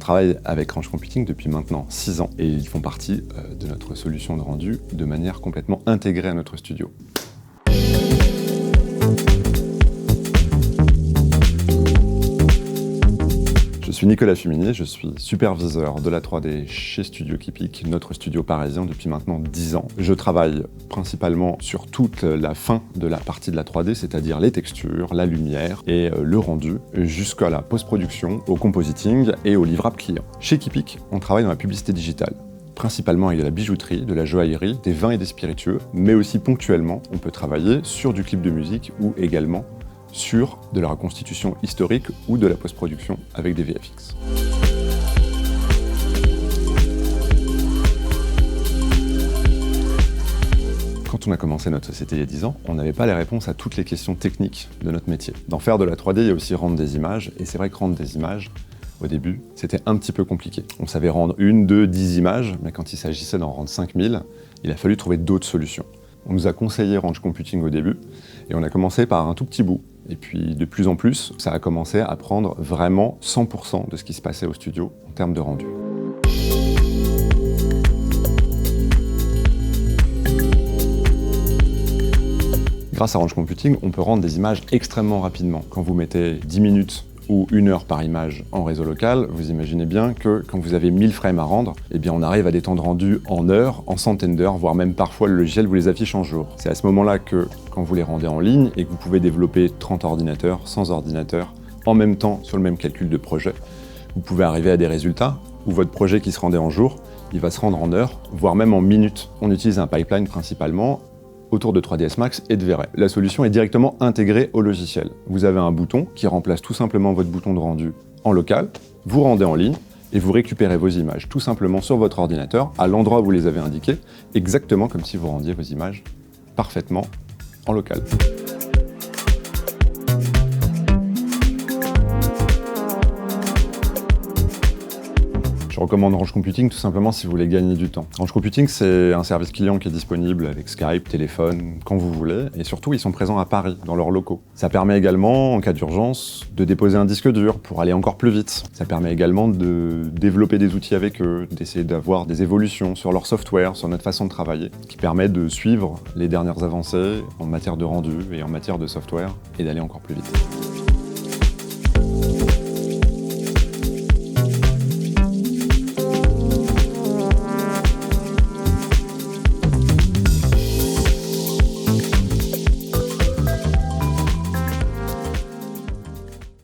travaille avec Range Computing depuis maintenant 6 ans et ils font partie de notre solution de rendu de manière complètement intégrée à notre studio. Je suis Nicolas Fuminier, je suis superviseur de la 3D chez Studio Kipic, notre studio parisien depuis maintenant 10 ans. Je travaille principalement sur toute la fin de la partie de la 3D, c'est-à-dire les textures, la lumière et le rendu, jusqu'à la post-production, au compositing et au livrable client. Chez Kipic, on travaille dans la publicité digitale, principalement avec de la bijouterie, de la joaillerie, des vins et des spiritueux, mais aussi ponctuellement, on peut travailler sur du clip de musique ou également sur de la reconstitution historique ou de la post-production avec des VFX. Quand on a commencé notre société il y a 10 ans, on n'avait pas les réponses à toutes les questions techniques de notre métier. Dans faire de la 3D, il y a aussi rendre des images, et c'est vrai que rendre des images, au début, c'était un petit peu compliqué. On savait rendre 1, 2, 10 images, mais quand il s'agissait d'en rendre 5000, il a fallu trouver d'autres solutions. On nous a conseillé Range Computing au début, et on a commencé par un tout petit bout. Et puis de plus en plus, ça a commencé à prendre vraiment 100% de ce qui se passait au studio en termes de rendu. Grâce à Range Computing, on peut rendre des images extrêmement rapidement. Quand vous mettez 10 minutes ou 1 heure par image en réseau local, vous imaginez bien que quand vous avez 1000 frames à rendre, eh bien on arrive à des temps de rendu en heures, en centaines d'heures, voire même parfois le logiciel vous les affiche en jours. C'est à ce moment-là que, quand vous les rendez en ligne et que vous pouvez développer 30 ordinateurs, 100 ordinateurs, en même temps sur le même calcul de projet, vous pouvez arriver à des résultats où votre projet qui se rendait en jours, il va se rendre en heures, voire même en minutes. On utilise un pipeline principalement autour de 3ds Max et de V-Ray. La solution est directement intégrée au logiciel. Vous avez un bouton qui remplace tout simplement votre bouton de rendu en local, vous rendez en ligne et vous récupérez vos images tout simplement sur votre ordinateur à l'endroit où vous les avez indiquées, exactement comme si vous rendiez vos images parfaitement en local. Je recommande Range Computing tout simplement si vous voulez gagner du temps. Range Computing, c'est un service client qui est disponible avec Skype, téléphone, quand vous voulez, et surtout ils sont présents à Paris, dans leurs locaux. Ça permet également, en cas d'urgence, de déposer un disque dur pour aller encore plus vite. Ça permet également de développer des outils avec eux, d'essayer d'avoir des évolutions sur leur software, sur notre façon de travailler, qui permet de suivre les dernières avancées en matière de rendu et en matière de software, et d'aller encore plus vite.